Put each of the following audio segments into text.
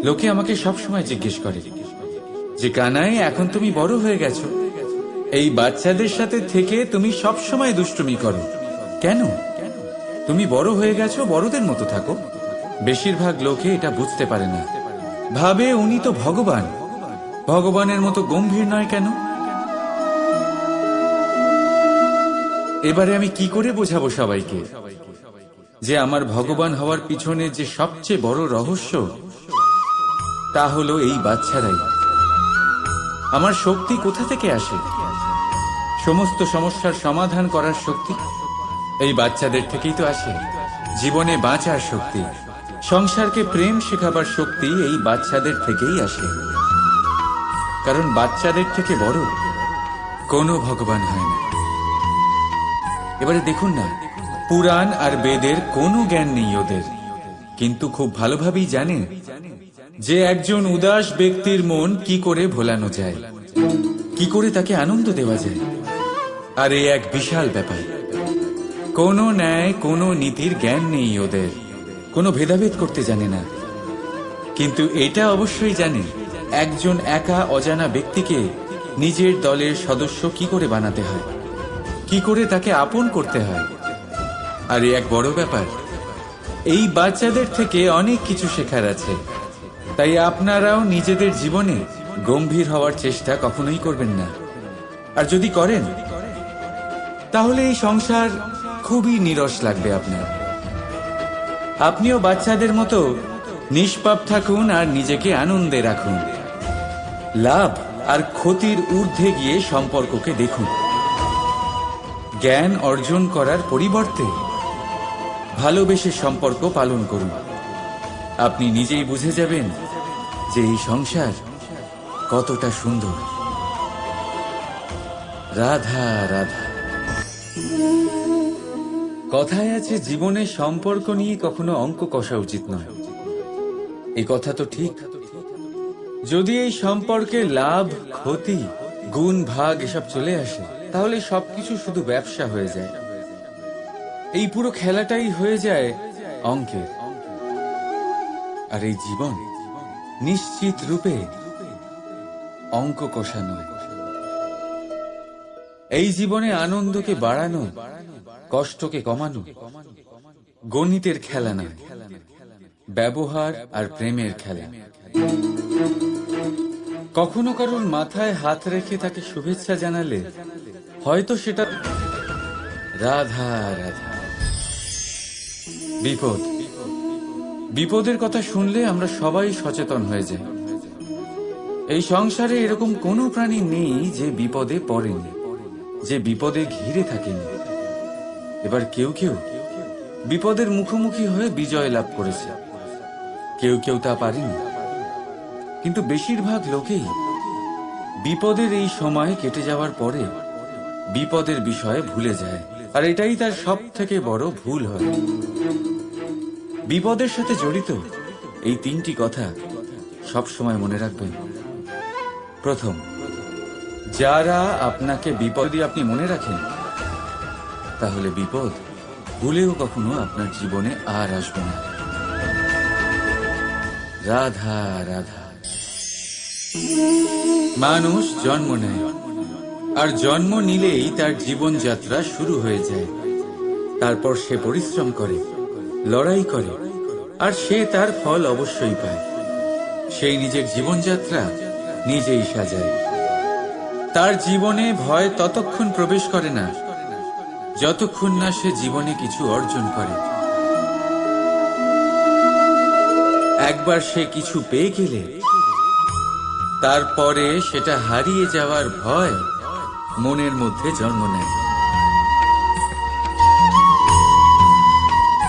লোকে আমাকে সব সময় জিজ্ঞেস করে যে কানাই, এখন তুমি বড় হয়ে গেছো, এই বাচ্চাদের সাথে থেকে তুমি সব সময় দুষ্টুমি করো কেন? তুমি বড় হয়ে গেছো, বড়দের মতো থাকো। বেশিরভাগ লোকে এটা বুঝতে পারে না, ভাবে উনি তো ভগবান, ভগবানের মতো গম্ভীর নয় কেন? এবারে আমি কি করে বোঝাবো সবাইকে যে আমার ভগবান হওয়ার পিছনে যে সবচেয়ে বড় রহস্য, তা হলো এই বাচ্চারাই। আমার শক্তি কোথা থেকে আসে? সমস্ত সমস্যার সমাধান করার শক্তি এই বাচ্চাদের থেকেই তো আসে। জীবনে বাঁচার শক্তি, সংসারকে প্রেম শেখাবার শক্তি এই বাচ্চাদের থেকেই আসে। কারণ বাচ্চাদের থেকে বড় কোনো ভগবান হয় না। এবারে দেখুন না, পুরাণ আর বেদের কোনো জ্ঞান নেই ওদের, কিন্তু খুব ভালোভাবেই জানে যে একজন উদাস ব্যক্তির মন কি করে ভোলানো যায়, কি করে তাকে আনন্দ দেওয়া যায়। আর এই এক বিশাল ব্যাপার। কোনো ন্যায়, কোনো নীতির জ্ঞান নেই ওদের, কোনো ভেদাভেদ করতে জানে না। কিন্তু এটা অবশ্যই জানে একজন একা অজানা ব্যক্তিকে নিজের দলের সদস্য কি করে বানাতে হয়, কি করে তাকে আপন করতে হয়। আর এক বড় ব্যাপার, এই বাচ্চাদের থেকে অনেক কিছু শেখার আছে। তাই আপনারাও নিজেদের জীবনে গম্ভীর হওয়ার চেষ্টা কখনোই করবেন না। আর যদি করেন তাহলে এই সংসার খুবই নিরস লাগবে আপনার। আপনিও বাচ্চাদের মতো নিষ্পাপ থাকুন আর নিজেকে আনন্দে রাখুন। লাভ আর ক্ষতির ঊর্ধ্বে গিয়ে সম্পর্ককে দেখুন। জ্ঞান অর্জন করার পরিবর্তে ভালোবেসে সম্পর্ক পালন করুন। আপনি নিজেই বুঝে যাবেন যে এই সংসার কতটা সুন্দর। রাধা রাধা। কথায় আছে, জীবনে সম্পর্ক নিয়ে কখনো অঙ্ক কষা উচিত নয়। এই কথা তো ঠিক। যদি এই সম্পর্কে লাভ, ক্ষতি, গুণ, ভাগ এসব চলে আসে, তাহলে সবকিছু শুধু ব্যবসা হয়ে যায়। এই পুরো খেলাটাই হয়ে যায় অঙ্কের। আর এই জীবন নিশ্চিত রূপে অঙ্ক কষা নয়। এই জীবনে আনন্দকে বাড়ানো, কষ্টকে কমানো গণিতের খেলা নয়, ব্যবহার আর প্রেমের খেলা। কখনো কারোর মাথায় হাত রেখে তাকে শুভেচ্ছা জানালে হয়তো সেটা রাধা রাধা। বিপদ, বিপদের কথা শুনলে আমরা সবাই সচেতন হয়ে যাই। এই সংসারে এরকম কোনো প্রাণী নেই যে বিপদে পড়েনি, যে বিপদে ঘিরে থাকেনি। এবার কেউ কেউ বিপদের মুখোমুখি হয়ে বিজয় লাভ করেছে, কেউ কেউ তা পারেনি। কিন্তু বেশিরভাগ লোকেই বিপদের এই সময় কেটে যাওয়ার পরে বিপদের বিষয়ে ভুলে যায়। আর এটাই তার সব থেকে বড় ভুল হয়। বিপদের সাথে জড়িত এই তিনটি কথা সব সময় মনে রাখবেন। প্রথম, যারা আপনাকে বিপদে আপনি মনে রাখেন, তাহলে বিপদ ভুলেও কখনো আপনার জীবনে আর আসবে না। রাধা রাধা। মানুষ জন্ম নেয়, আর জন্ম নিলেই তার জীবনযাত্রা শুরু হয়ে যায়। তারপর সে পরিশ্রম করে, লড়াই করে, আর সে তার ফল অবশ্যই পায়। সেই নিজের জীবনযাত্রা নিজেই সাজায়। তার জীবনে ভয় ততক্ষণ প্রবেশ করে না যতক্ষণ না সে জীবনে কিছু অর্জন করে। একবার সে কিছু পেয়ে গেলে তারপরে সেটা হারিয়ে যাওয়ার ভয় মনের মধ্যে জন্ম নেয়।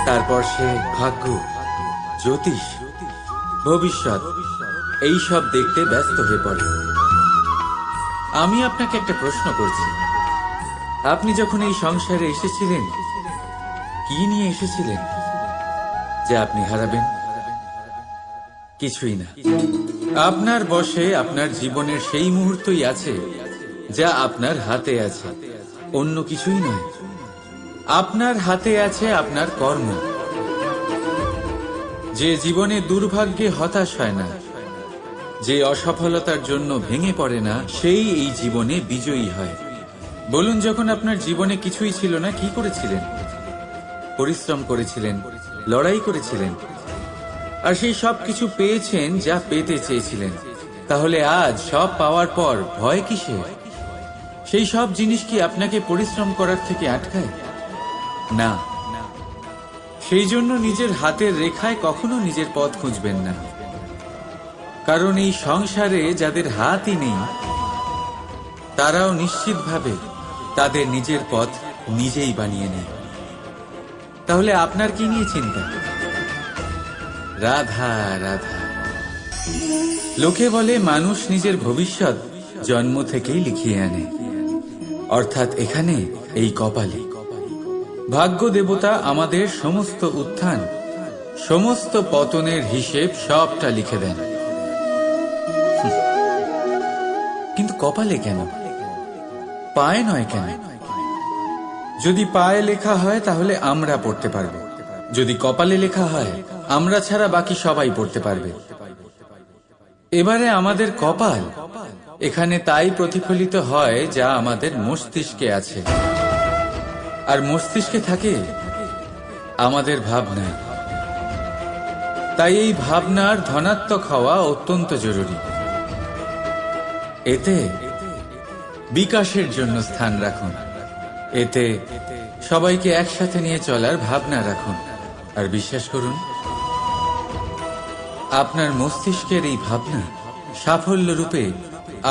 তারপর সে ভাগ্য, জ্যোতিষ, ভবিষ্যৎ এইসব দেখতে ব্যস্ত হয়ে পড়ে। আমি আপনাকে একটা প্রশ্ন করছি, আপনি যখন এই সংসারে এসেছিলেন, কি নিয়ে এসেছিলেন যে আপনি হারাবেন? কিছুই না। আপনার বশে আপনার জীবনের সেই মুহূর্তই আছে যা আপনার হাতে আছে, অন্য কিছুই নয়। আপনার হাতে আছে আপনার কর্ম। যে জীবনে দুর্ভাগ্যে হতাশ হয় না, যে অসফলতার জন্য ভেঙে পড়ে না, সেই এই জীবনে বিজয়ী হয়। বলুন, যখন আপনার জীবনে কিছুই ছিল না, কি করেছিলেন? পরিশ্রম করেছিলেন, লড়াই করেছিলেন, আর সেই সব কিছু পেয়েছেন যা পেতে চেয়েছিলেন। তাহলে আজ সব পাওয়ার পর ভয় কিসের? সেই সব জিনিস কি আপনাকে পরিশ্রম করার থেকে আটকায়? না। সেই জন্য নিজের হাতের রেখায় কখনো নিজের পথ খুঁজবেন না, কারণ এই সংসারে যাদের হাতই নেই, তারাও নিশ্চিতভাবে তাদের নিজের পথ নিজেই বানিয়ে নেয়। তাহলে আপনার কি নিয়ে চিন্তা? রাধা রাধা। লোকে বলে মানুষ নিজের ভবিষ্যৎ জন্ম থেকেই লিখিয়ে আনে, অর্থাৎ এখানে এই কপালে। ভাগ্য দেবতা আমাদের সমস্ত উত্থান, সমস্ত পতনের হিসেব সবটা লিখে দেন। কিন্তু কপালে কেন, পায়ে নয় কেন? যদি পায়ে লেখা হয় তাহলে আমরা পড়তে পারবো, যদি কপালে লেখা হয় আমরা ছাড়া বাকি সবাই পড়তে পারবে। এবারে আমাদের কপাল এখানে তাই প্রতিফলিত হয় যা আমাদের মস্তিষ্কে আছে, আর মস্তিষ্কে থাকে আমাদের ভাবনা। তাই এই ভাবনার ধনাত্মক হওয়া অত্যন্ত জরুরি। এতে বিকাশের জন্য স্থান রাখুন, এতে সবাইকে একসাথে নিয়ে চলার ভাবনা রাখুন, আর বিশ্বাস করুন আপনার মস্তিষ্কের এই ভাবনা সাফল্য রূপে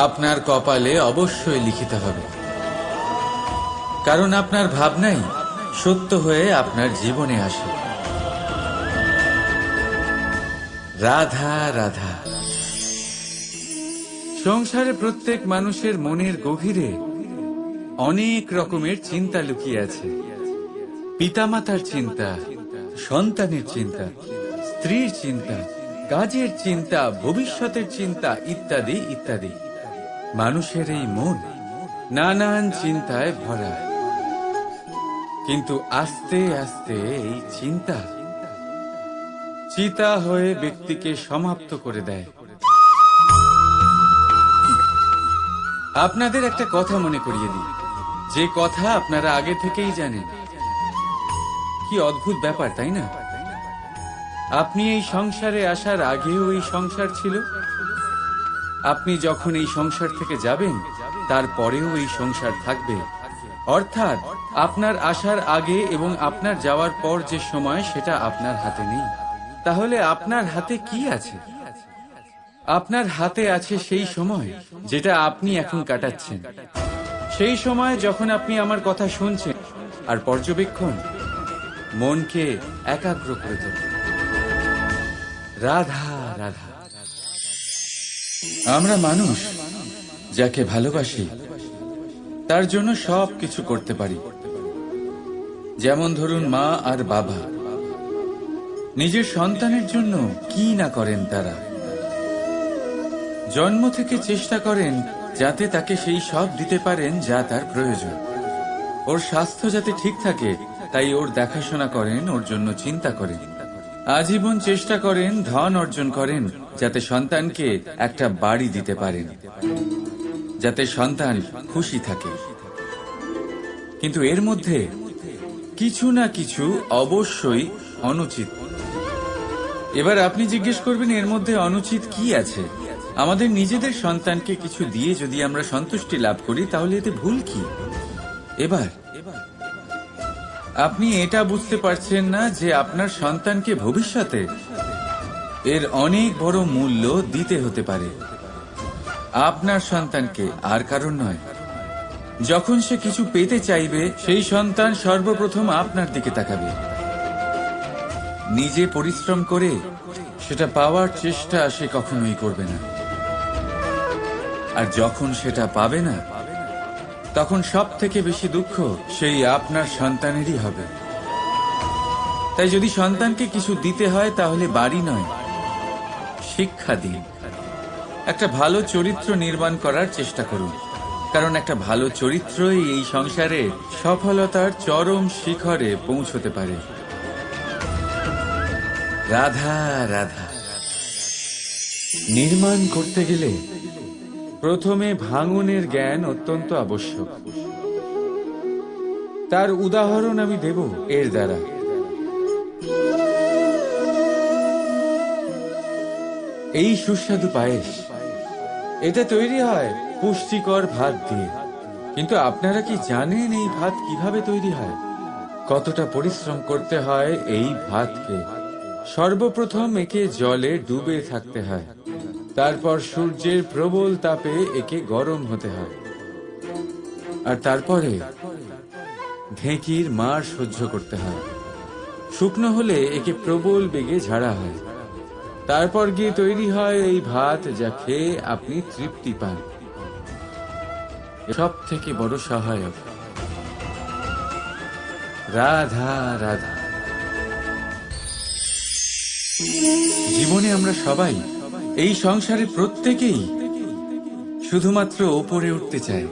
আপনার কপালে অবশ্যই লিখিত হবে, কারণ আপনার ভাবনাই সত্য হয়ে আপনার জীবনে আসে। রাধা রাধা। সংসারে প্রত্যেক মানুষের মনের গভীরে অনেক রকমের চিন্তা লুকিয়ে আছে। পিতামাতার চিন্তা, সন্তানের চিন্তা, স্ত্রীর চিন্তা, কাজের চিন্তা, ভবিষ্যতের চিন্তা, ইত্যাদি ইত্যাদি। মানুষের এই মন নানান চিন্তায় ভরা, কিন্তু আস্তে আস্তে এই চিন্তা চিতা হয়ে ব্যক্তিকে সমাপ্ত করে দেয়। আপনাদের একটা কথা মনে করিয়ে দিই, যে কথা আপনারা আগে থেকেই জানেন। কি অদ্ভুত ব্যাপার, তাই না? আপনি এই সংসারে আসার আগেও এই সংসার ছিল, আপনি যখন এই সংসার থেকে যাবেন তারপরেও এই সংসার থাকবে। অর্থাৎ আপনার আসার আগে এবং আপনার যাওয়ার পর যে সময়, সেটা আপনার হাতে নেই। তাহলে আপনার হাতে কি আছে? আপনার হাতে আছে সেই সময় যেটা আপনি এখন কাটাচ্ছেন, সেই সময় যখন আপনি আমার কথা শুনছেন আর পর্যবেক্ষণ মনকে একাগ্র করে তোলে। রাধা রাধা। আমরা মানুষ যাকে ভালোবাসি তার জন্য সব কিছু করতে পারি। যেমন ধরুন, মা আর বাবা নিজের সন্তানের জন্য কি না করেন। তারা জন্ম থেকে চেষ্টা করেন যাতে তাকে সেই সব দিতে পারেন যা তার প্রয়োজন। ওর স্বাস্থ্য যাতে ঠিক থাকে তাই ওর দেখাশোনা করেন, ওর জন্য চিন্তা করেন। আজীবন চেষ্টা করেন, ধন অর্জন করেন যাতে সন্তানকে একটা বাড়ি দিতে পারেন, যাতে সন্তান খুশি থাকে। কিন্তু এর মধ্যে কিছু না কিছু অবশ্যই অনুচিত। এবার আপনি জিজ্ঞেস করবেন, এর মধ্যে অনুচিত কি আছে? আমাদের নিজেদের সন্তানকে কিছু দিয়ে যদি আমরা সন্তুষ্টি লাভ করি তাহলে এতে ভুল কি? এবার আপনি এটা বুঝতে পারছেন না যে আপনার সন্তানকে ভবিষ্যতে এর অনেক বড় মূল্য দিতে হতে পারে। আপনার সন্তানকে, আর কারণ নয়। যখন সে কিছু পেতে চাইবে, সেই সন্তান সর্বপ্রথম আপনার দিকে তাকাবে। নিজে পরিশ্রম করে সেটা পাওয়ার চেষ্টা সে কখনোই করবে না। আর যখন সেটা পাবে না, তখন সব থেকে বেশি দুঃখ সেই আপনার সন্তানেরই হবে। তাই যদি সন্তানকে কিছু দিতে হয় তাহলে বাড়ি নয়, শিক্ষা দিন। একটা ভালো চরিত্র নির্মাণ করার চেষ্টা করুন, কারণ একটা ভালো চরিত্রই এই সংসারে সফলতার চরম শিখরে পৌঁছতে পারে। রাধা রাধা। নির্মাণ করতে গেলে প্রথমে ভাঙনের জ্ঞান অত্যন্ত আবশ্যক। তার উদাহরণ আমি দেব এর দ্বারা। এই সুস্বাদু পায়েস, এটা তৈরি হয় পুষ্টিকর ভাত দিয়ে। কিন্তু আপনারা কি জানেন এই ভাত কিভাবে তৈরি হয়? কতটা পরিশ্রম করতে হয় এই ভাতকে? সর্বপ্রথম একে জলে ডুবে থাকতে হয়, তারপর সূর্যের প্রবল তাপে একে গরম হতে হয়, আর তারপরে ঢেঁকির মার সহ্য করতে হয়। শুকনো হলে একে প্রবল বেগে ঝাড়া হয়, তারপর গিয়ে তৈরি হয় এই ভাত, যা খেয়ে আপনি তৃপ্তি পান। সব থেকে বড় সহায়ক রাধা রাধা। জীবনে আমরা সবাই, এই সংসারে প্রত্যেকেই শুধুমাত্র ওপরে উঠতে চায়।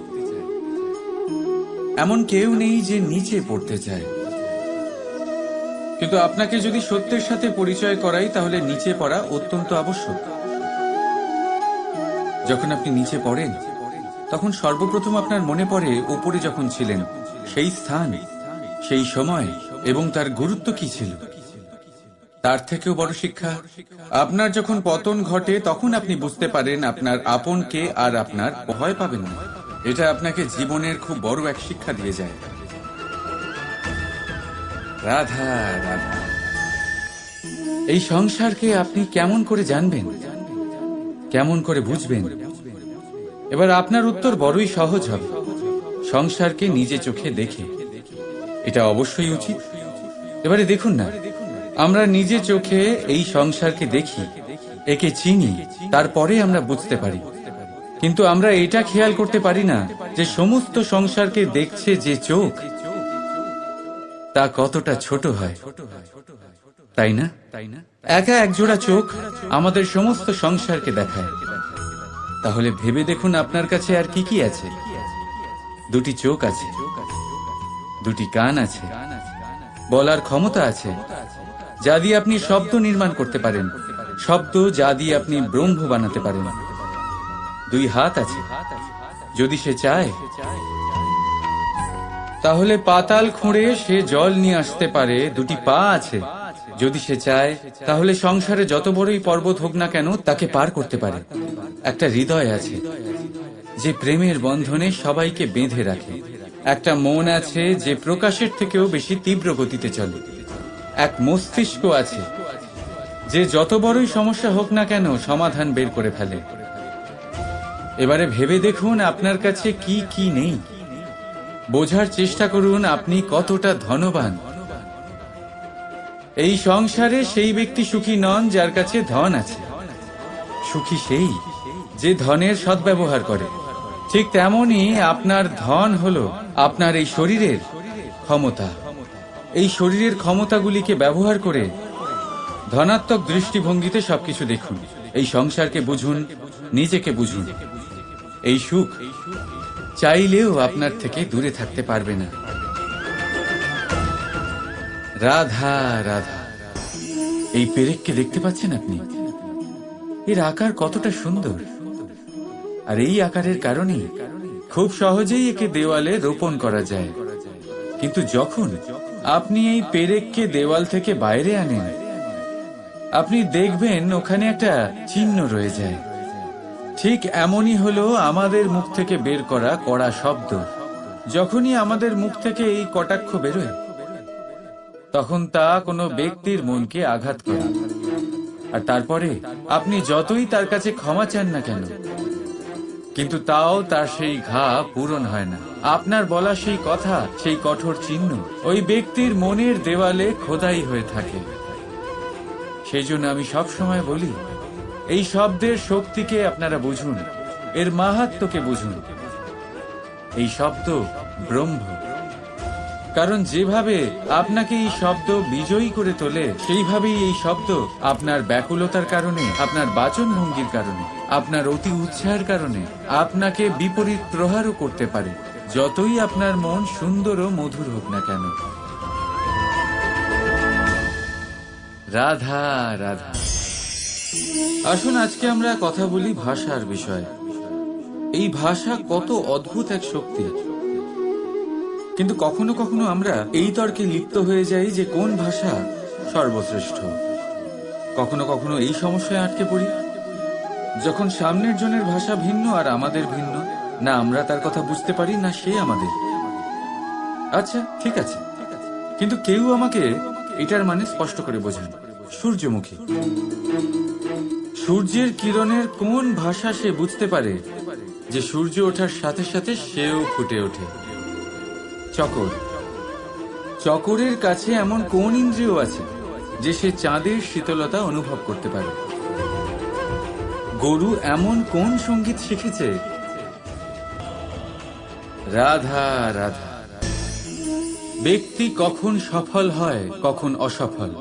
এমন কেউ নেই যে নিচে পড়তে চায়। কিন্তু আপনাকে যদি সত্যের সাথে পরিচয় করাই, তাহলে নিচে পড়া অত্যন্ত আবশ্যক। যখন আপনি নিচে পড়েন, তখন সর্বপ্রথম আপনার মনে পড়ে ওপরে যখন ছিলেন, সেই স্থান, সেই সময় এবং তার গুরুত্ব কি ছিল। তার থেকেও বড় শিক্ষা, আপনার যখন পতন ঘটে, তখন আপনি বুঝতে পারেন আপনার আপনকে, আর আপনার ভয় পাবেন না। এটা আপনাকে জীবনের খুব বড় এক শিক্ষা দিয়ে যায়। রাধা রাধা। এই সংসারকে আপনি কেমন করে জানবেন, কেমন করে বুঝবেন? এবার আপনার উত্তর বড়ই সহজ হবে, সংসারকে নিজে চোখে দেখে। এটা অবশ্যই উচিত। এবারে দেখুন না, আমরা নিজে চোখে এই সংসারকে দেখি, একে চিনি, তারপরে আমরা বুঝতে পারি। কিন্তু আমরা এটা খেয়াল করতে পারি না যে সমস্ত সংসারকে দেখছে যে চোখ, তা কতটা ছোট হয়, তাই না? একা একজোড়া চোখ আমাদের সমস্ত সংসারকে দেখায়। তাহলে ভেবে দেখুন আপনার কাছে আর কি কি আছে। দুটি চোখ আছে, দুটি কান আছে, বলার ক্ষমতা আছে, যা দিয়ে আপনি শব্দ নির্মাণ করতে পারেন, শব্দ যা দিয়ে আপনি ব্রহ্ম বানাতে পারেন। দুই হাত আছে, যদি সে চায় তাহলে পাতাল খুঁড়ে সে জল নিয়ে আসতে পারে। দুটি পা আছে, যদি সে চায় তাহলে সংসারে যত বড়ই পর্বত হোক না কেন তাকে পার করতে পারে। একটা হৃদয় আছে, যে প্রেমের বন্ধনে সবাইকে বেঁধে রাখে। একটা মন আছে, যে প্রকাশের থেকেও বেশি তীব্র গতিতে চলে। এক মস্তিষ্ক আছে, যে যত বড়ই সমস্যা হোক না কেন সমাধান বের করে ফেলে। এবারে ভেবে দেখুন আপনার কাছে কি কি নেই। বোঝার চেষ্টা করুন আপনি কতটা ধনবান। এই সংসারে সেই ব্যক্তি সুখী নন যার কাছে ধন আছে। সুখী সেই যে ধনের সদ্ব্যবহার করে। ঠিক তেমনি আপনার ধন হলো আপনার এই শরীরের ক্ষমতা। এই শরীরের ক্ষমতাগুলিকে ব্যবহার করে ধনাত্মক দৃষ্টিভঙ্গিতে সবকিছু দেখুন। এই সংসারকে বুঝুন, নিজেকে বুঝুন। এই সুখ চাইলেও আপনার থেকে দূরে থাকতে পারবে না। রাধা রাধা। এই পেরেককে দেখতে পাচ্ছেন আপনি? এর আকার কতটা সুন্দর, আর এই আকারের কারণেই খুব সহজেই একে দেওয়ালে রোপণ করা যায়। কিন্তু যখন আপনি এই পেরেককে দেওয়াল থেকে বাইরে আনেন, আপনি দেখবেন ওখানে একটা চিহ্ন রয়ে যায়। ঠিক এমনই হলো আমাদের মুখ থেকে বের করা কড়া শব্দ। যখনই আমাদের মুখ থেকে এই কটাক্ষ বেরোয়, তখন তা কোনো ব্যক্তির মনকে আঘাত করে। আর তারপরে আপনি যতই তার কাছে ক্ষমা চান না কেন, কিন্তু তাও তার সেই ঘা পূরণ হয় না। আপনার বলা সেই কথা, সেই কঠোর চিহ্ন ওই ব্যক্তির মনের দেওয়ালে খোদাই হয়ে থাকে। সেই জন্য আমি সবসময় বলি, এই শব্দের শক্তিকে আপনারা বুঝুন, এর মাহাত্ম্যকে বুঝুন। এই শব্দ ব্রহ্ম। কারণ যেভাবে আপনাকে এই শব্দ বিজয়ী করে তোলে, সেইভাবেই এই শব্দ আপনার ব্যাকুলতার কারণে, আপনার বাচন ভঙ্গির কারণে, আপনার অতি উৎসাহের কারণে আপনাকে বিপরীত প্রহারও করতে পারে, যতই আপনার মন সুন্দর ও মধুর হোক না কেন। রাধা রাধা। আসুন আজকে আমরা কথা বলি ভাষার বিষয়ে। এই ভাষা কত অদ্ভুত এক শক্তি, কিন্তু কখনো কখনো আমরা এই তর্কে লিপ্ত হয়ে যাই যে কোন ভাষা সর্বশ্রেষ্ঠ। কখনো কখনো এই সমস্যায় আটকে পড়ি, যখন সামনের জনের ভাষা ভিন্ন আর আমাদের ভিন্ন, না আমরা তার কথা বুঝতে পারি না সে আমাদের। আচ্ছা ঠিক আছে, কিন্তু কেউ আমাকে এটার মানে স্পষ্ট করে বোঝান। সূর্যমুখী, সূর্যের কিরণের কোন ভাষা সে বুঝতে পারে যে সূর্য ওঠার সাথে সাথে সেও ফুটে ওঠে? চকর, চকরের কাছে এমন কোন ইন্দ্রিয় আছে যে সে চাঁদের শীতলতা অনুভব করতে পারে? গরু এমন কোন সঙ্গীত শিখেছে? রাধা রাধা। ব্যক্তি কখন সফল হয়, কখন অসফল,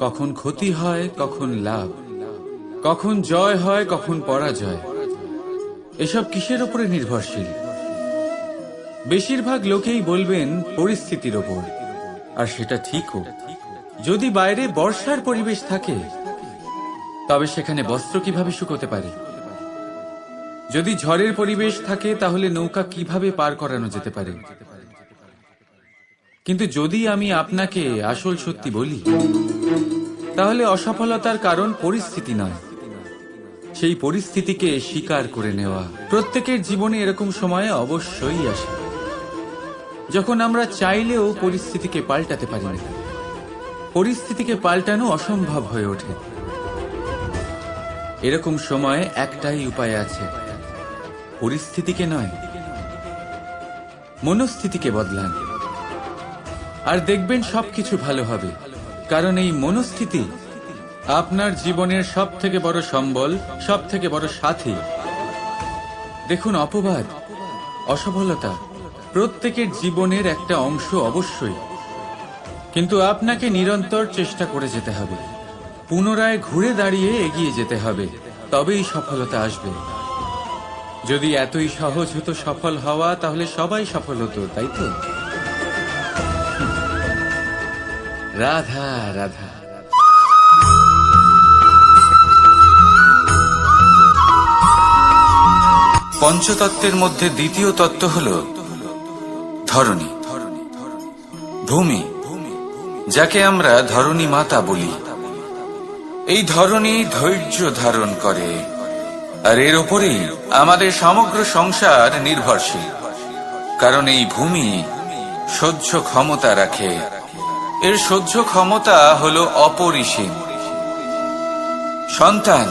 কখন ক্ষতি হয়, কখন লাভ, কখন জয় হয়, কখন পরাজয়, এসব কিসের উপরে নির্ভরশীল? বেশিরভাগ লোকেই বলবেন পরিস্থিতির ওপর, আর সেটা ঠিকও। যদি বাইরে বর্ষার পরিবেশ থাকে, তবে সেখানে বস্ত্র কিভাবে শুকোতে পারে? যদি ঝড়ের পরিবেশ থাকে, তাহলে নৌকা কিভাবে পার করানো যেতে পারে? কিন্তু যদি আমি আপনাকে আসল সত্যি বলি, তাহলে অসফলতার কারণ পরিস্থিতি নয়, সেই পরিস্থিতিকে স্বীকার করে নেওয়া। প্রত্যেকের জীবনে এরকম সময়ে অবশ্যই আসে যখন আমরা চাইলেও পরিস্থিতিকে পাল্টাতে পারি না। পরিস্থিতিকে পাল্টানো অসম্ভব হয়ে ওঠে। এরকম সময়ে একটাই উপায় আছে, পরিস্থিতিকে নয়, মনস্থিতিকে বদলান, আর দেখবেন সবকিছু ভালো হবে। কারণ এই মনস্থিতি আপনার জীবনের সব থেকে বড় সম্বল, সব থেকে বড় সাথী। দেখুন, অপবাদ, অসফলতা প্রত্যেকের জীবনের একটা অংশ অবশ্যই, কিন্তু আপনাকে নিরন্তর চেষ্টা করে যেতে হবে, পুনরায় ঘুরে দাঁড়িয়ে এগিয়ে যেতে হবে, তবেই সফলতা আসবে। যদি এতই সহজ হতো সফল হওয়া, তাহলে সবাই সফল হতো, তাই তো? রাধা রাধা। পঞ্চতত্ত্বের মধ্যে দ্বিতীয় তত্ত্ব হল ধরণী, ভূমি, যাকে আমরা ধরণী মাতা বলি। এই ধরণী ধৈর্য ধারণ করে, আর এর ওপরেই আমাদের সমগ্র সংসার নির্ভরশীল। কারণ এই ভূমি সহ্য ক্ষমতা রাখে, এর সহ্য ক্ষমতা হল অপরিসীম। সন্তান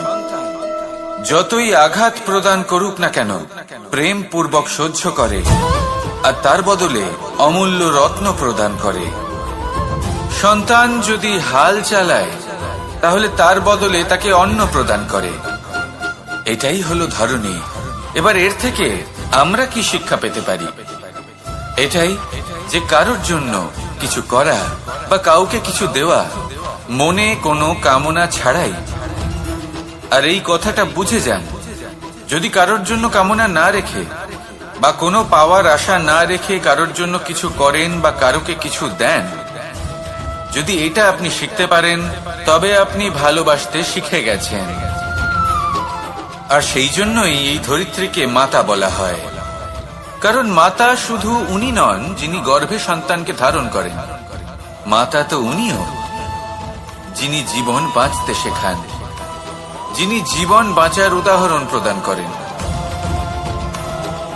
যতই আঘাত প্রদান করুক না কেন, প্রেম পূর্বক সহ্য করে, আর তার বদলে অমূল্য রত্ন প্রদান করে। সন্তান যদি হাল চালায়, তাহলে তার বদলে তাকে অন্ন প্রদান করে। এটাই হলো ধরণী। এবার এর থেকে আমরা কি শিক্ষা পেতে পারি? এটাই যে কারোর জন্য কিছু করা বা কাউকে কিছু দেওয়া মনে কোনো কামনা ছাড়াই। আর এই কথাটা বুঝে যান, যদি কারোর জন্য কামনা না রেখে বা কোনো পাওয়ার আশা না রেখে কারোর জন্য কিছু করেন বা কারোকে কিছু দেন, যদি এটা আপনি শিখতে পারেন, তবে আপনি ভালোবাসতে শিখে গেছেন। আর সেই জন্যই এই ধরিত্রীকে মাতা বলা হয়। কারণ মাতা শুধু উনি নন যিনি গর্ভে সন্তানকে ধারণ করেন, মাতা তো উনিও যিনি জীবন বাঁচতে শেখান, যিনি জীবন বাঁচার উদাহরণ প্রদান করেন।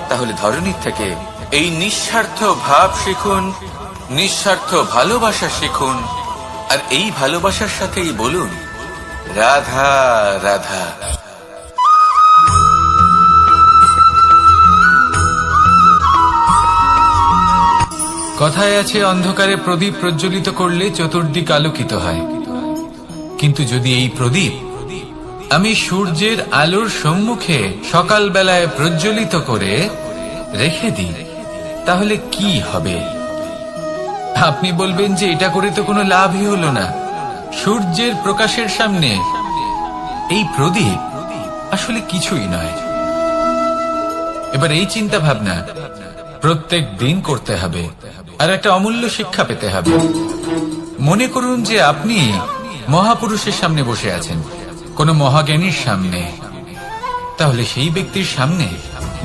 তাহলে ধরণীর থেকে এই নিঃস্বার্থ ভাব শিখুন, নিঃস্বার্থ ভালোবাসা শিখুন, আর এই ভালোবাসার সাথেই বলুন রাধা রাধা। কথায় আছে, অন্ধকারে প্রদীপ প্রজ্বলিত করলে চতুর্দিক আলোকিত হয়। কিন্তু যদি এই প্রদীপ আমি সূর্যের আলোর সম্মুখে সকালবেলায় প্রজ্বলিত করে রেখে দিই, তাহলে কি হবে? আপনি বলবেন যে এটা করে তো কোনো লাভই হলো না। সূর্যের প্রকাশের সামনে এই প্রদীপ আসলে কিছুই নয়। এবার এই চিন্তা ভাবনা প্রত্যেক দিন করতে হবে, আর একটা অমূল্য শিক্ষা পেতে হবে। মনে করুন যে আপনি মহাপুরুষের সামনে বসে আছেন, কোনো মহাজ্ঞানীর সামনে, তাহলে সেই ব্যক্তির সামনে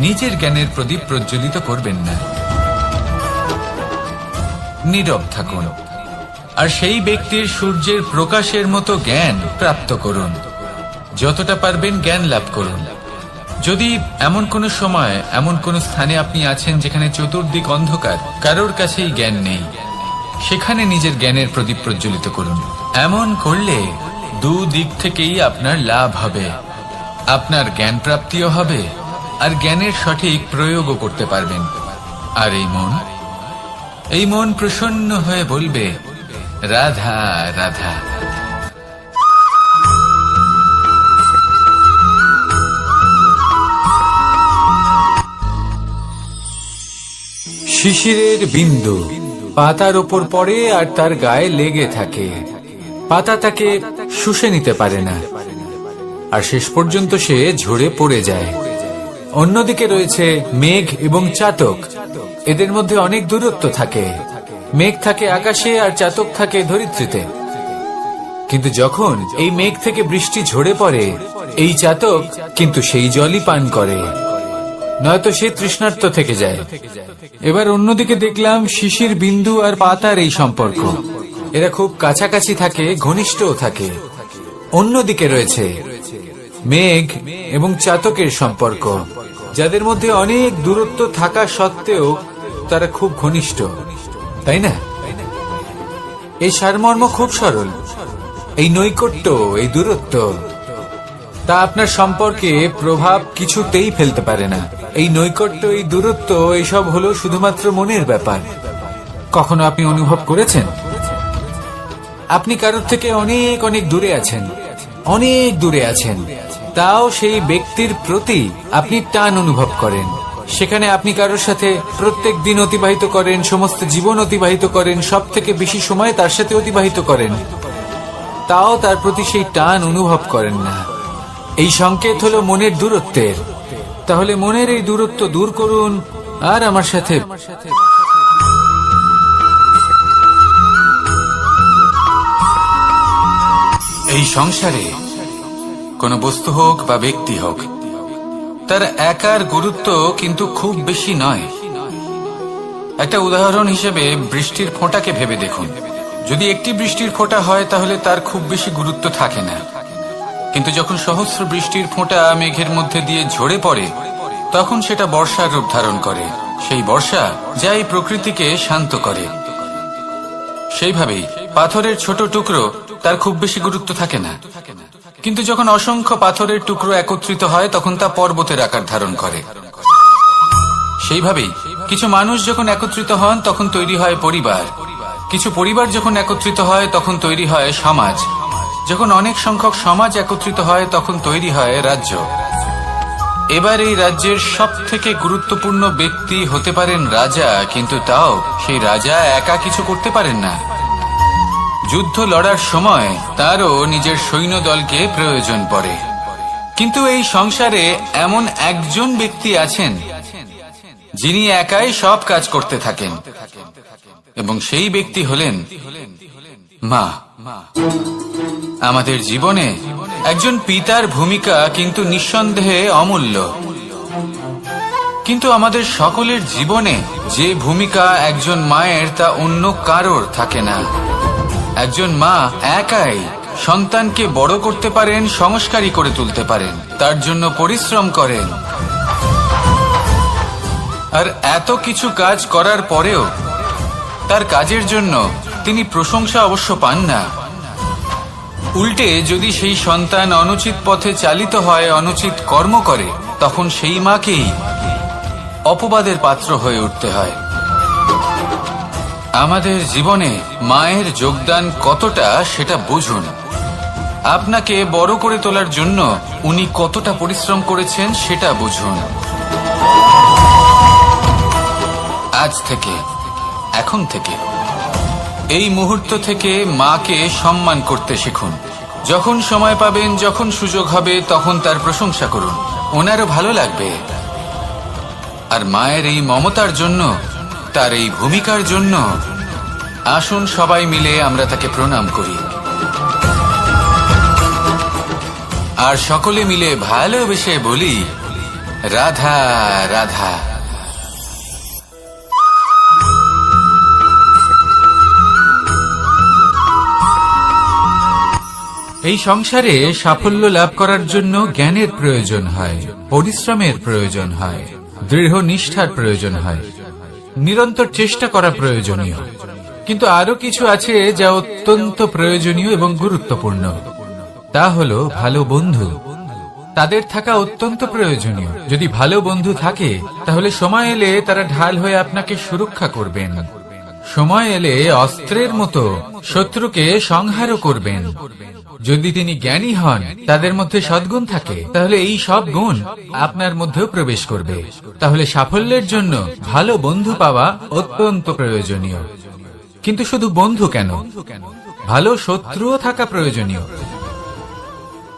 নিজের জ্ঞানের প্রদীপ প্রজ্বলিত করবেন না, নীরব থাকুন আর সেই ব্যক্তির সূর্যের প্রকাশের মতো জ্ঞান প্রাপ্ত করুন। যতটা পারবেন জ্ঞান লাভ করুন। যদি এমন কোন সময় এমন কোন স্থানে আপনি আছেন যেখানে চতুর্দিক অন্ধকার, কারোর কাছেই জ্ঞান নেই, সেখানে নিজের জ্ঞানের প্রদীপ প্রজ্বলিত করুন। এমন করলে দুদিক থেকেই আপনার লাভ হবে, আপনার জ্ঞান প্রাপ্তিও হবে আর জ্ঞানের সঠিক প্রয়োগও করতে পারবেন। আর এই মন প্রসন্ন হয়ে বলবে, রাধা রাধা। শিশিরের বিন্দু পাতার ওপর পড়ে আর তার গায়ে লেগে থাকে। পাতা তাকে শুষে নিতে পারে না আর শেষ পর্যন্ত সে ঝরে পড়ে যায়। অন্যদিকে রয়েছে মেঘ এবং চাতক। এদের মধ্যে অনেক দূরত্ব থাকে। মেঘ থাকে আকাশে আর চাতক থাকে ধরিত্রীতে। কিন্তু যখন এই মেঘ থেকে বৃষ্টি ঝরে পড়ে, এই চাতক কিন্তু সেই জলই পান করে, নয়তো সে তৃষ্ণার্ত থেকে যায়। এবার অন্যদিকে দেখলাম শিশির বিন্দু আর পাতার এই সম্পর্ক। এরা খুব কাছাকাছি থাকে, ঘনিষ্ঠও থাকে। অন্যদিকে রয়েছে মেঘ এবং চাতকের সম্পর্ক, যাদের মধ্যে অনেক দূরত্ব থাকা সত্ত্বেও তারা খুব ঘনিষ্ঠ, তাই না? এই সারমর্ম খুব সরল। এই নৈকট্য, এই দূরত্ব, তা আপনার সম্পর্কে প্রভাব কিছুতেই ফেলতে পারে না। এই নৈকট্য, এই দূরত্ব, এইসব হলো শুধুমাত্র মনের ব্যাপার। কখনো আপনি অনুভব করেছেন আপনি কারোর থেকে অনেক অনেক দূরে আছেন, অনেক দূরে আছেন, তাও সেই ব্যক্তির প্রতি আপনি টান অনুভব করেন। সেখানে আপনি কারোর সাথে প্রত্যেক দিন অতিবাহিত করেন, সমস্ত জীবন অতিবাহিত করেন, সব থেকে বেশি সময় তার সাথে অতিবাহিত করেন, তাও তার প্রতি সেই টান অনুভব করেন না। এই সংকেত হলো মনের দূরত্বের। তাহলে মনের এই দূরত্ব দূর করুন আর আমার সাথে এই সংসারে কোন বস্তু হোক বা ব্যক্তি হোক, তার একার গুরুত্ব কিন্তু খুব বেশি নয়। একটা উদাহরণ হিসেবে বৃষ্টির ফোঁটাকে ভেবে দেখুন। যদি একটি বৃষ্টির ফোঁটা হয় তাহলে তার খুব বেশি গুরুত্ব থাকে না, কিন্তু যখন সহস্র বৃষ্টির ফোঁটা মেঘের মধ্যে দিয়ে ঝরে পড়ে, তখন সেটা বর্ষার রূপ ধারণ করে। সেই বর্ষা যা এই প্রকৃতিকে শান্ত করে। সেইভাবেই পাথরের ছোট টুকরো, তার খুব বেশি গুরুত্ব থাকে না, কিন্তু যখন অসংখ্য পাথরের টুকরো একত্রিত হয় তখন তা পর্বতের আকার ধারণ করে। সেইভাবেই কিছু মানুষ যখন একত্রিত হন তখন তৈরি হয় পরিবার। কিছু পরিবার যখন একত্রিত হয় তখন তৈরি হয় সমাজ। যখন অনেক সংখ্যক সমাজ একত্রিত হয় তখন তৈরি হয় রাজ্য। এবার এই রাজ্যের সব থেকে গুরুত্বপূর্ণ ব্যক্তি হতে পারেন রাজা, কিন্তু তাও সেই রাজা একা কিছু করতে পারেন না। যুদ্ধ লড়ার সময় তারও নিজের সৈন্যদলকে প্রয়োজন পড়ে। কিন্তু এই সংসারে এমন একজন ব্যক্তি আছেন যিনি একাই সব কাজ করতে থাকেন, এবং সেই ব্যক্তি হলেন মা। আমাদের জীবনে একজন পিতার ভূমিকা কিন্তু নিঃসন্দেহে অমূল্য, কিন্তু আমাদের সকলের জীবনে যে ভূমিকা একজন মায়ের তা অন্য কারোর থাকে না। একজন মা একাই সন্তানকে বড় করতে পারেন, সংস্কারী করে তুলতে পারেন, তার জন্য পরিশ্রম করেন। আর এত কিছু কাজ করার পরেও তার কাজের জন্য তিনি প্রশংসা অবশ্য পান না। উল্টে যদি সেই সন্তান অনুচিত পথে চালিত হয়, অনুচিত কর্ম করে, তখন সেই মাকেই অপবাদের পাত্র হয়ে উঠতে হয়। আমাদের জীবনে মায়ের যোগদান কতটা সেটা বুঝুন। আপনাকে বড় করে তোলার জন্য উনি কতটা পরিশ্রম করেছেন সেটা বুঝুন। আজ থেকে, এখন থেকে, এই মুহূর্ত থেকে মাকে সম্মান করতে শিখুন। যখন সময় পাবেন, যখন সুযোগ হবে, তখন তার প্রশংসা করুন, ওনারও ভালো লাগবে। আর মায়ের এই মমতার জন্য, তার এই ভূমিকার জন্য আসুন সবাই মিলে আমরা তাকে প্রণাম করি। আর সকলে মিলে ভালোবেসে বলি, রাধা রাধা। এই সংসারে সাফল্য লাভ করার জন্য জ্ঞানের প্রয়োজন হয়, পরিশ্রমের প্রয়োজন হয়, দৃঢ় নিষ্ঠার প্রয়োজন হয়, নিরন্তর চেষ্টা করা প্রয়োজনীয়। কিন্তু আরো কিছু আছে যা অত্যন্ত প্রয়োজনীয় এবং গুরুত্বপূর্ণ। তা হলো ভালো বন্ধু। তাদের থাকা অত্যন্ত প্রয়োজনীয়। যদি ভালো বন্ধু থাকে তাহলে সময় এলে তারা ঢাল হয়ে আপনাকে সুরক্ষা করবেন। সময় এলে অস্ত্রের মতো শত্রুকে সংহারও করবেন। যদি তিনি জ্ঞানী হন, তাদের মধ্যে সদ্গুণ থাকে, তাহলে এই সব গুণ আপনার মধ্যেও প্রবেশ করবে। তাহলে সাফল্যের জন্য ভালো বন্ধু পাওয়া অত্যন্ত প্রয়োজনীয়। কিন্তু শুধু বন্ধু কেন, ভালো শত্রুও থাকা প্রয়োজনীয়।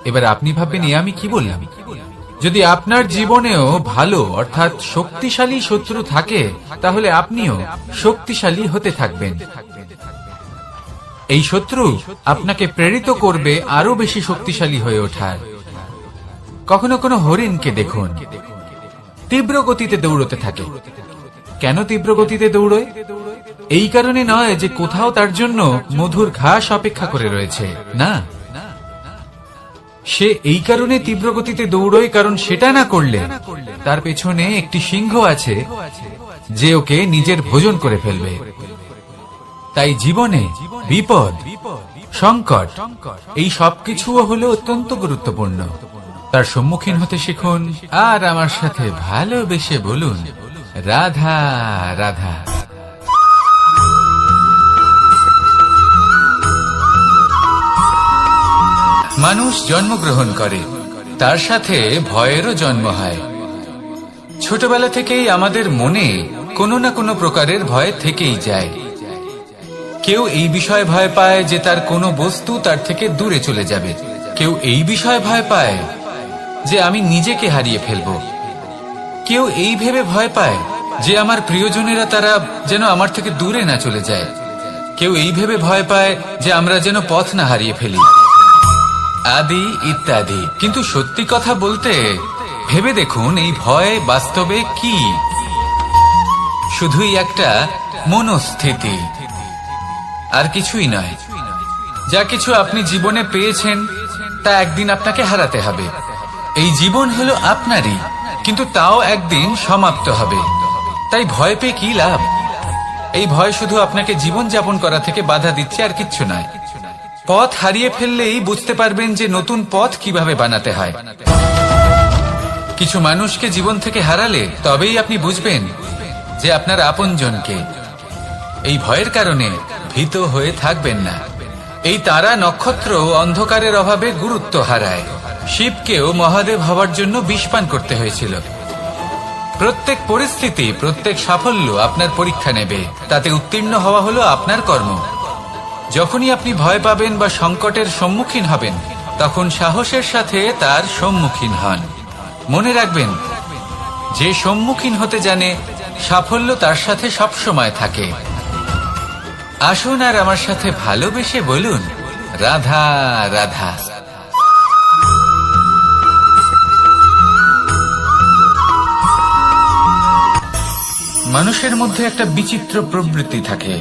এবার আপনি ভাববেন, আমি কি বললাম? যদি আপনার জীবনেও ভালো অর্থাৎ শক্তিশালী শত্রু থাকে, তাহলে আপনিও শক্তিশালী হতে থাকবেন। এই শত্রু আপনাকে প্রেরিত করবে আরো বেশি শক্তিশালী হয়ে ওঠার। কখনো কোনো হরিণকে দেখুন, তীব্র গতিতে দৌড়তে থাকে। কেন তীব্র গতিতে দৌড়য়? এই কারণে নয় যে কোথাও তার জন্য মধুর ঘাস অপেক্ষা করে রয়েছে, না। সে এই কারণে তীব্র গতিতে দৌড়য় কারণ সেটা না করলে তার পেছনে একটি সিংহ আছে যে ওকে নিজের ভোজন করে ফেলবে। তাই জীবনে বিপদ, সংকট, এই সবকিছুও হলো অত্যন্ত গুরুত্বপূর্ণ। তার সম্মুখীন হতে শিখুন আর আমার সাথে ভালোবেসে বলুন, রাধা রাধা। মানুষ জন্মগ্রহণ করে, তার সাথে ভয়েরও জন্ম হয়। ছোটবেলা থেকেই আমাদের মনে কোনো না কোনো প্রকারের ভয় থেকেই যায়। কেউ এই বিষয়ে ভয় পায় যে তার কোনো বস্তু তার থেকে দূরে চলে যাবে। কেউ এই বিষয়ে ভয় পায় যে আমি নিজেকে হারিয়ে ফেলব। কেউ এই ভেবে ভয় পায় যে আমার প্রিয়জনেরা তারা যেন আমার থেকে দূরে না চলে যায়। কেউ এই ভেবে ভয় পায় যে আমরা যেন পথ না হারিয়ে ফেলি, আদি ইত্যাদি। কিন্তু সত্যি কথা বলতে, ভেবে দেখুন এই ভয় বাস্তবে কি? শুধুই একটা মনস্থিতি, আর কিছুই নয়। যা কিছু আপনি জীবনে পেয়েছেন তা একদিন আপনাকে হারাতে হবে। এই জীবন হলো আপনারই, কিন্তু তাও একদিন সমাপ্ত হবে। তাই ভয় পেয়ে কি লাভ? এই ভয় শুধু আপনাকে জীবন যাপন করা থেকে বাধা দিচ্ছে, আর কিচ্ছু নয়। পথ হারিয়ে ফেললেই বুঝতে পারবেন যে নতুন পথ কিভাবে বানাতে হয়। কিছু মানুষকে জীবন থেকে হারালে তবেই আপনি বুঝবেন যে আপনার আপনজনকে। এই ভয়ের কারণে ভীত হয়ে থাকবেন না। এই তারা নক্ষত্র অন্ধকারের অভাবে গুরুত্ব হারায়। শিবকেও মহাদেব হওয়ার জন্য বিষপান করতে হয়েছিল। প্রত্যেক পরিস্থিতি, প্রত্যেক সাফল্য আপনার পরীক্ষা নেবে। তাতে উত্তীর্ণ হওয়া হলো আপনার কর্ম। যখনই আপনি ভয় পাবেন বা সংকটের সম্মুখীন হবেন, তখন সাহসের সাথে তার সম্মুখীন হন। মনে রাখবেন, যে সম্মুখীন হতে জানে, সাফল্য তার সাথে সবসময় থাকে। আসুন আর আমার সাথে ভালোবেসে বলুন, রাধা রাধা। মানুষের মধ্যে একটা বিচিত্র প্রবৃত্তি থাকে,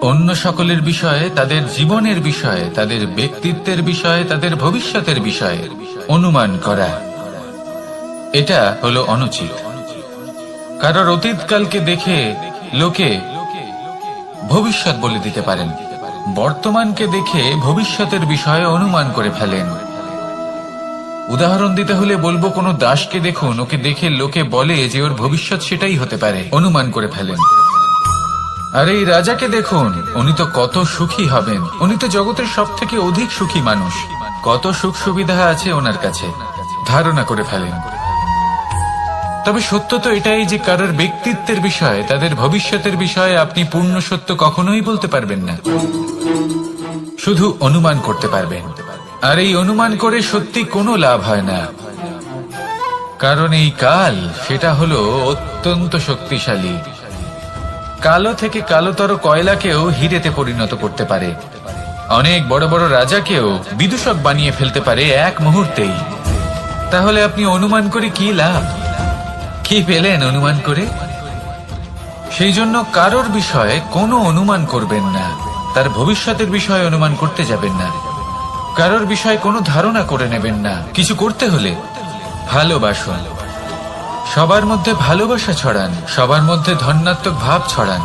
অন্য সকলের বিষয়ে, তাদের জীবনের বিষয়ে, তাদের ব্যক্তিত্বের বিষয়ে, তাদের ভবিষ্যতের বিষয়ে অনুমান করা। এটা হলো অনুচিত। কারোর অতীতকালকে দেখে লোকে ভবিষ্যৎ বলে দিতে পারেন, বর্তমানকে দেখে ভবিষ্যতের বিষয়ে অনুমান করে ফেলেন। উদাহরণ দিতে হলে বলবো, কোনো দাসকে দেখুন, ওকে দেখে লোকে বলে যে ওর ভবিষ্যৎ সেটাই হতে পারে, অনুমান করে ফেলেন। আর এই রাজাকে দেখুন, উনি তো কত সুখী হবেন, উনি তো জগতের সব থেকে অধিক সুখী মানুষ, কত সুখ সুবিধা আছে ওনার কাছে, ধারণা করে ফেলেন। তবে সত্য তো এটাই যে কারোর ব্যক্তিত্বের বিষয়ে, তাদের ভবিষ্যতের বিষয়ে আপনি পূর্ণ সত্য কখনোই বলতে পারবেন না, শুধু অনুমান করতে পারবেন। আর এই অনুমান করে সত্যি কোনো লাভ হয় না, কারণ এই কাল সেটা হলো অত্যন্ত শক্তিশালী। কালো থেকে কালোতর কয়লাকেও হিরেতে পরিণত করতে পারে। অনেক বড় বড় রাজাকেও বিদূষক বানিয়ে ফেলতে পারে এক মুহূর্তেই। তাহলে আপনি অনুমান করে কি লাভ? কি পেলেন অনুমান করে? সেই জন্য কারোর বিষয়ে কোনো অনুমান করবেন না, তার ভবিষ্যতের বিষয়ে অনুমান করতে যাবেন না, কারোর বিষয়ে কোনো ধারণা করে নেবেন না। কিছু করতে হলে ভালোবাসুন, সবার মধ্যে ভালোবাসা ছড়ান, সবার মধ্যে ধন্যাত্মক ভাব ছড়ান।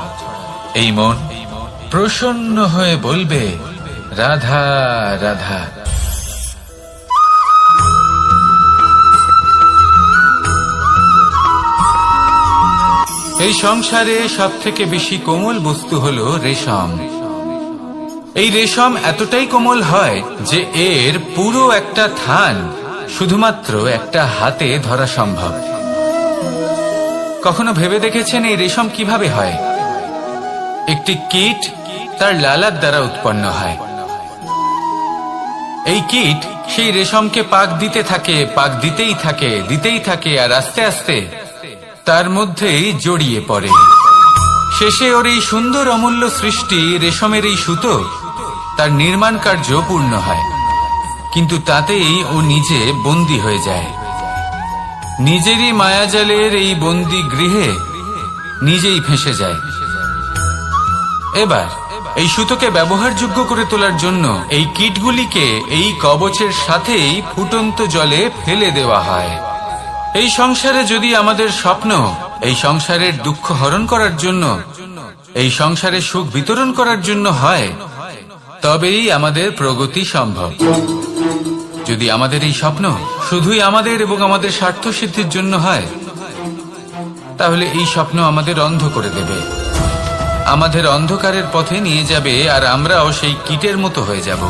এই মন প্রসন্ন হয়ে বলবে রাধা রাধা। এই সংসারে সব থেকে বেশি কোমল বস্তু হলো রেশম। এই রেশম এতটাই কোমল হয় যে এর পুরো একটা থান শুধুমাত্র একটা হাতে ধরা সম্ভব। কখনো ভেবে দেখেছেন এই রেশম কিভাবে হয়? একটি কীট তার লালার দ্বারা উৎপন্ন হয়। এই কীট সেই রেশমকে পাক দিতে থাকে, পাক দিতেই থাকে, দিতেই থাকে, আর আস্তে আস্তে তার মধ্যেই জড়িয়ে পড়ে। শেষে ওর এই সুন্দর অমূল্য সৃষ্টি রেশমের এই সুতো তার নির্মাণ কার্য পূর্ণ হয়, কিন্তু তাতেই ও নিজে বন্দী হয়ে যায়। নিজেরই মায়াজালের এই বন্দী গৃহে নিজেই ফেঁসে যায়। এবার এই সুতোকে ব্যবহারযোগ্য করে তোলার জন্য এই কীটগুলিকে এই কবচের সাথেই ফুটন্ত জলে ফেলে দেওয়া হয়। এই সংসারে যদি আমাদের স্বপ্ন এই সংসারের দুঃখ হরণ করার জন্য, এই সংসারে সুখ বিতরণ করার জন্য হয়, তবেই আমাদের প্রগতি সম্ভব। যদি আমাদের এই স্বপ্ন শুধুই আমাদের এবং আমাদের স্বার্থ সিদ্ধির জন্য হয়, তাহলে এই স্বপ্ন আমাদের অন্ধ করে দেবে, আমাদের অন্ধকারের পথে নিয়ে যাবে, আর আমরাও সেই কীটের মতো হয়ে যাব।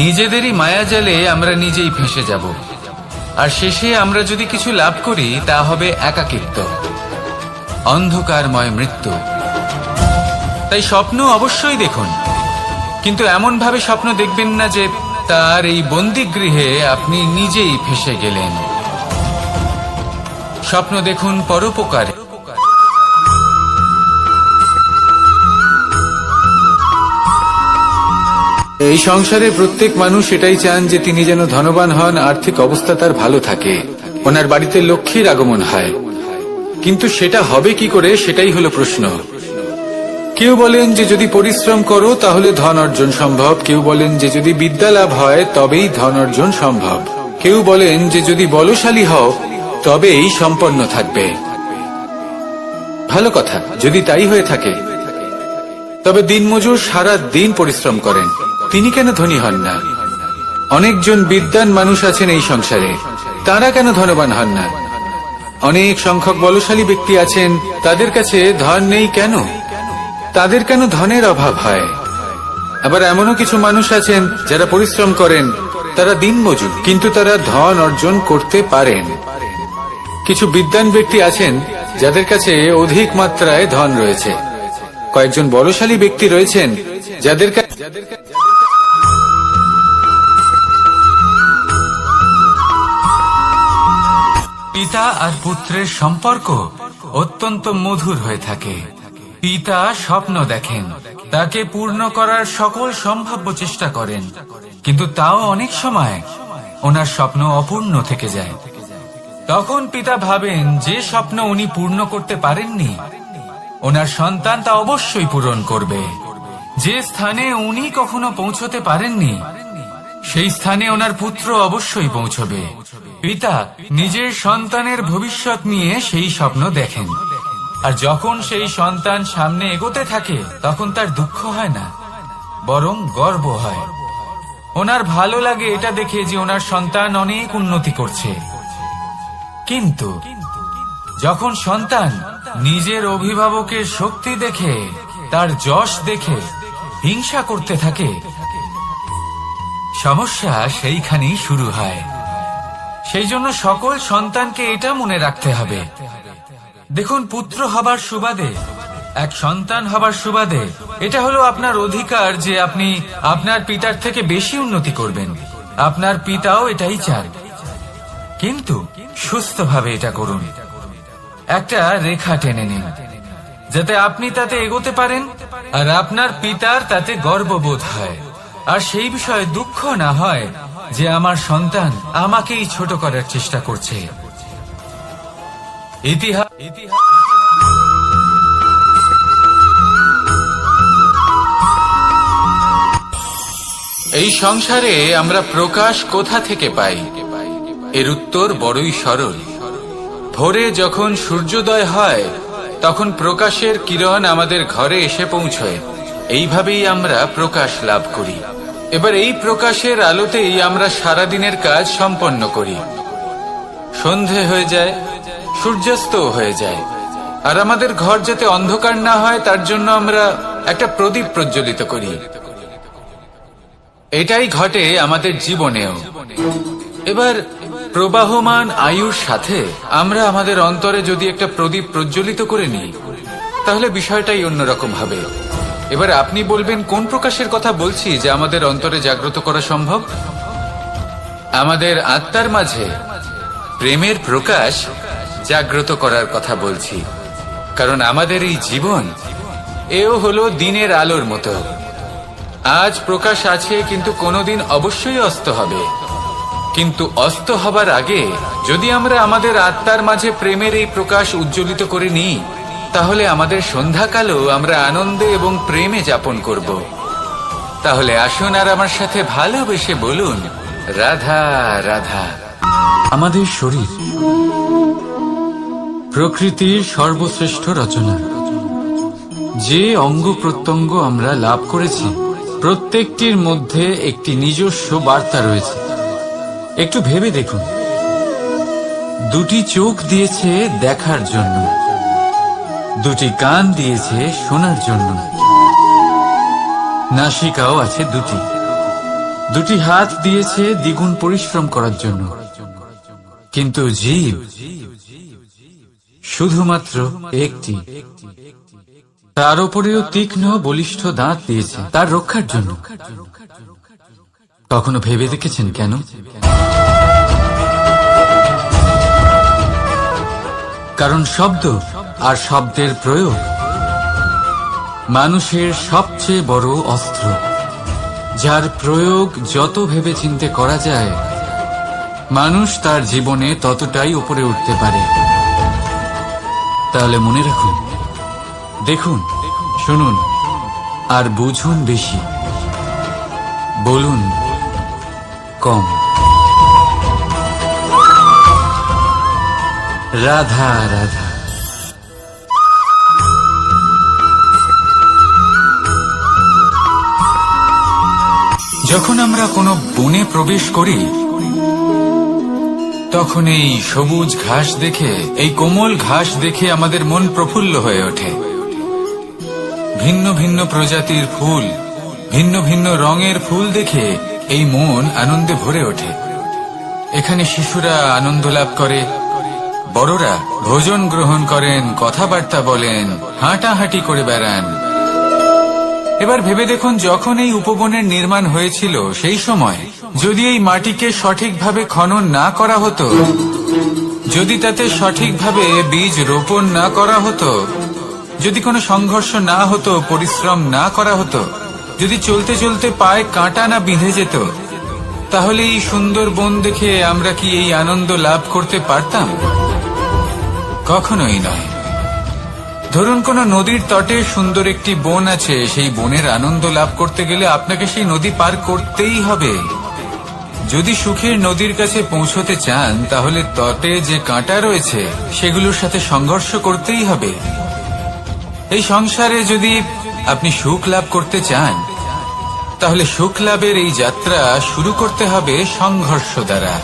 নিজেদেরই মায়াজালে আমরা নিজেই ফেঁসে যাব, আর শেষে আমরা যদি কিছু লাভ করি তা হবে একাকিত্ব, অন্ধকারময় মৃত্যু। তাই স্বপ্ন অবশ্যই দেখুন, কিন্তু এমন ভাবে স্বপ্ন দেখবেন না যে তার এই বন্দিগৃহে আপনি নিজেই ফেঁসে গেলেন। স্বপ্ন দেখুন পরোপকারে। এই সংসারে প্রত্যেক মানুষ এটাই চান যে তিনি যেন ধনবান হন, আর্থিক অবস্থা তার ভালো থাকে, ওনার বাড়িতে লক্ষ্মীর আগমন হয়। কিন্তু সেটা হবে কি করে, সেটাই হলো প্রশ্ন। কেউ বলেন যে যদি পরিশ্রম করো তাহলে ধন অর্জন সম্ভব, কেউ বলেন যে যদি বিদ্যা লাভ হয় তবেই ধন অর্জন সম্ভব, কেউ বলেন যে যদি বলশালী হও তবেই সম্পন্ন থাকবে। ভালো কথা, যদি তাই হয়ে থাকে, তবে দিনমজুর সারা দিন পরিশ্রম করেন, তিনি কেন ধনী হন না? অনেকজন বিদ্বান মানুষ আছেন এই সংসারে, তারা কেন ধনবান হন না? অনেক সংখ্যক বলশালী ব্যক্তি আছেন, তাদের কাছে ধন নেই কেন? তাদের কেন ধনের অভাব হয়? আবার এমনও কিছু মানুষ আছেন যারা পরিশ্রম করেন, তারা দিনমজুর, কিন্তু তারা ধন অর্জন করতে পারেন। কিছু বিদ্বান ব্যক্তি আছেন যাদের কাছে অধিক মাত্রায় ধন রয়েছে, কয়েকজন বলশালী ব্যক্তি রয়েছেন যাদের পিতা আর পুত্রের সম্পর্ক অত্যন্ত মধুর হয়ে থাকে। পিতা স্বপ্ন দেখেন, তাকে পূর্ণ করার সকল সম্ভাব্য চেষ্টা করেন, কিন্তু তাও অনেক সময় ওনার স্বপ্ন অপূর্ণ থেকে যায়। তখন পিতা ভাবেন যে স্বপ্ন উনি পূর্ণ করতে পারেননি, ওনার সন্তান তা অবশ্যই পূরণ করবে। যে স্থানে উনি কখনো পৌঁছতে পারেননি, সেই স্থানে ওনার পুত্র অবশ্যই পৌঁছবে। পিতা নিজের সন্তানের ভবিষ্যৎ নিয়ে সেই স্বপ্ন দেখেন, আর যখন সেই সন্তান সামনে এগোতে থাকে তখন তার দুঃখ হয় না, বরং গর্ব হয়। ওনার ভালো লাগে এটা দেখে যে ওনার সন্তান অনেক উন্নতি করছে। কিন্তু যখন সন্তান নিজের অভিভাবকের শক্তি দেখে, তার যশ দেখে হিংসা করতে থাকে, সমস্যা সেইখানেই শুরু হয়। সেই জন্য সকল সন্তানকে এটা মনে রাখতে হবে, দেখুন, পুত্র হবার সুবাদে, এক সন্তান হবার সুবাদে এটা হলো আপনার অধিকার যে আপনি আপনার পিতার থেকে বেশি উন্নতি করবেন। আপনার পিতাও এটাই চান, কিন্তু সুস্থভাবে এটা করুন। একটা রেখা টেনে নিন, যাতে আপনি তাতে এগোতে পারেন আর আপনার পিতার তাতে গর্ববোধ হয়, আর সেই বিষয়ে দুঃখ না হয় যে আমার সন্তান আমাকেই ছোট করার চেষ্টা করছে। ইতিহাস এই সংসারে আমরা প্রকাশ কোথা থেকে পাই? এর উত্তর বড়ই সরল। ভোরে যখন সূর্যোদয় হয় তখন প্রকাশের কিরণ আমাদের ঘরে এসে পৌঁছয়। এইভাবেই আমরা প্রকাশ লাভ করি। এবার এই প্রকাশের আলোতেই আমরা সারাদিনের কাজ সম্পন্ন করি। সন্ধে হয়ে যায়, সূর্যাস্ত হয়ে যায়, আর আমাদের ঘর যাতে অন্ধকার না হয় তার জন্য আমরা একটা প্রদীপ প্রজ্বলিত করি। এটাই ঘটে আমাদের জীবনেও। এবার প্রবাহমান আয়ুর সাথে আমরা আমাদের অন্তরে যদি একটা প্রদীপ প্রজ্বলিত করে নিই তাহলে বিষয়টাই অন্যরকম হবে। এবার আপনি বলবেন কোন প্রকাশের কথা বলছি যা আমাদের অন্তরে জাগ্রত করা সম্ভব? আমাদের আত্মার মাঝে প্রেমের প্রকাশ জাগ্রত করার কথা বলছি। কারণ আমাদের এই জীবন এও হলো দিনের আলোর মতো। আজ প্রকাশ আছে, কিন্তু কোনোদিন অবশ্যই অস্ত হবে। কিন্তু অস্ত হবার আগে যদি আমরা আমাদের আত্মার মাঝে প্রেমের এই প্রকাশ উজ্জ্বলিত করে নিই তাহলে আমাদের সন্ধ্যাকালও আমরা আনন্দে এবং প্রেমে যাপন করব। তাহলে আসুন আর আমার সাথে ভালোবেসে বলুন, রাধা রাধা। আমাদের শরীর প্রকৃতির সর্বশ্রেষ্ঠ রচনা। যে অঙ্গ প্রত্যঙ্গ আমরা লাভ করেছি প্রত্যেকটির মধ্যে একটি নিজস্ব বার্তা রয়েছে। একটু ভেবে দেখুন, দুটি চোখ দিয়েছে দেখার জন্য, দুটি কান দিয়েছে শোনার জন্য, নাসিকাও আছে দুটি, দুটি হাত দিয়েছে দ্বিগুণ পরিশ্রম করার জন্য। কিন্তু জীব শুধুমাত্র একটি। তার উপরেও তীক্ষ্ণ বলিষ্ঠ দাঁত দিয়েছে তার রক্ষার জন্য। কখনো ভেবে দেখেছেন কেন? কারণ শব্দ আর শব্দের প্রয়োগ মানুষের সবচেয়ে বড় অস্ত্র, যার প্রয়োগ যত ভেবেচিন্তে করা যায় মানুষ তার জীবনে ততটাই উপরে উঠতে পারে। তাহলে মনে রাখুন, দেখুন, শুনুন আর বুঝুন বেশি, বলুন কম। রাধা রাধা। যখন আমরা কোনো বনে প্রবেশ করি তখন এই সবুজ ঘাস দেখে, এই কোমল ঘাস দেখে আমাদের মন প্রফুল্ল হয়ে ওঠে। ভিন্ন ভিন্ন প্রজাতির ফুল, ভিন্ন ভিন্ন রঙের ফুল দেখে এই মন আনন্দে ভরে ওঠে। এখানে শিশুরা আনন্দ লাভ করে, বড়রা ভোজন গ্রহণ করেন, কথাবার্তা বলেন, হাঁটাহাঁটি করে বেড়ান। এবার ভেবে দেখুন, যখন এই উপবনের নির্মাণ হয়েছিল সেই সময় যদি এই মাটিকে সঠিকভাবে খনন না করা হতো, যদি তাতে সঠিকভাবে বীজ রোপণ না করা হতো, যদি কোনো সংঘর্ষ না হতো, পরিশ্রম না করা হতো, যদি চলতে চলতে পায়ে কাঁটা না বিঁধে যেত, তাহলে এই সুন্দর বন দেখে আমরা কি এই আনন্দ লাভ করতে পারতাম? কখনোই নয়। ধরুন কোনো নদীর তটে সুন্দর একটি বন আছে, সেই বনের আনন্দ লাভ করতে গেলে আপনাকে সেই নদী পার করতেই হবে। যদি সুখের নদীর কাছে পৌঁছতে চান তাহলে তটে যে কাঁটা রয়েছে সেগুলোর সাথে সংঘর্ষ করতেই হবে। এই সংসারে যদি আপনি সুখ লাভ করতে চান তাহলে সুখ লাভের এই যাত্রা শুরু করতে হবে সংঘর্ষ দ্বারা।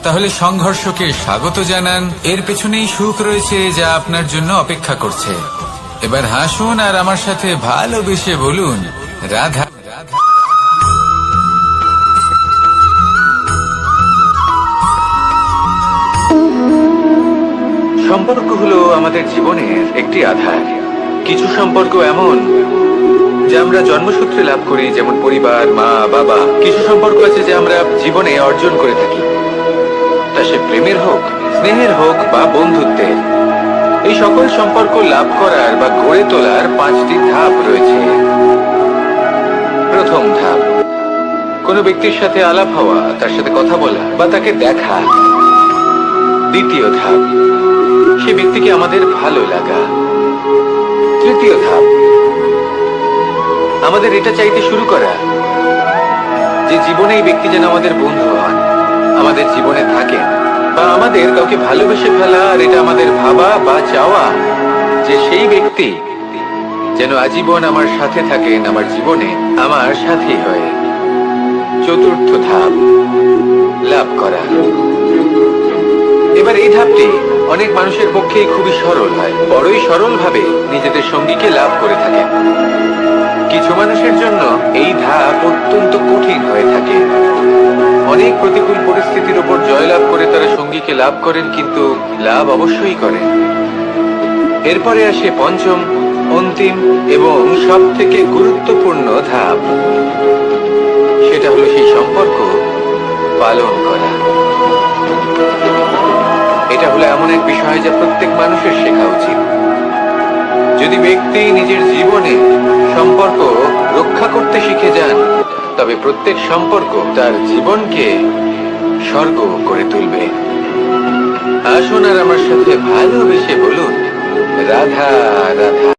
তাহলে সংঘর্ষকে স্বাগত জানান, এর পেছনেই সুখ রয়েছে যা আপনার জন্য অপেক্ষা করছে। এবার হাসুন আর আমার সাথে ভালোবেসে বলুন, রাধা। সম্পর্ক হলো আমাদের জীবনের একটি আধার। কিছু সম্পর্ক এমন যা আমরা জন্মসূত্রে লাভ করি, যেমন পরিবার, মা, বাবা। কিছু সম্পর্ক আছে যা আমরা জীবনে অর্জন করে থাকি, তা সে প্রেমের হোক, স্নেহের হোক বা বন্ধুত্বের। এই সকল সম্পর্ক লাভ করার বা গড়ে তোলার 5টি ধাপ রয়েছে। প্রথম ধাপ, কোনো ব্যক্তির সাথে আলাপ হওয়া, তার সাথে কথা বলা বা তাকে দেখা। দ্বিতীয় ধাপ, সে ব্যক্তিকে আমাদের ভালো লাগা। তৃতীয় ধাপ, আমাদের এটা চাইতে শুরু করা যে জীবনে এই ব্যক্তি যেন আমাদের বন্ধু হন, আমাদের জীবনে থাকেন, বা আমাদের কাউকে ভালোবেসে ফেলা। আর এটা আমাদের ভাবা বা চাওয়া যে সেই ব্যক্তি যেন আজীবন আমার সাথে থাকেন, আমার জীবনে আমার সাথী হয়ে। চতুর্থ ধাপ, লাভ করা। এবার এই ধাপটি অনেক মানুষের পক্ষেই খুবই সরল হয়, বড়ই সরল ভাবে নিজেদের সঙ্গীকে লাভ করে থাকে। কিছু মানুষের জন্য এই ধাপ অত্যন্ত কঠিন হয়ে থাকে। অনেক প্রতিকূল পরিস্থিতির উপর জয়লাভ করে তারা সঙ্গীকে লাভ করেন, কিন্তু লাভ অবশ্যই করেন। এরপরে আসে পঞ্চম, অন্তিম এবং সব থেকে গুরুত্বপূর্ণ ধাপ। সেটা হলো সেই সম্পর্ক পালন করা। এটা হলো এমন এক বিষয় যা প্রত্যেক মানুষের শেখা উচিত। যদি ব্যক্তি নিজের জীবনে সম্পর্ক রক্ষা করতে শিখে যান, তবে প্রত্যেক সম্পর্ক তার জীবনকে স্বর্গ করে তুলবে। আসুন আর আমার সাথে ভালোবেসে বলুন, রাধা রাধা।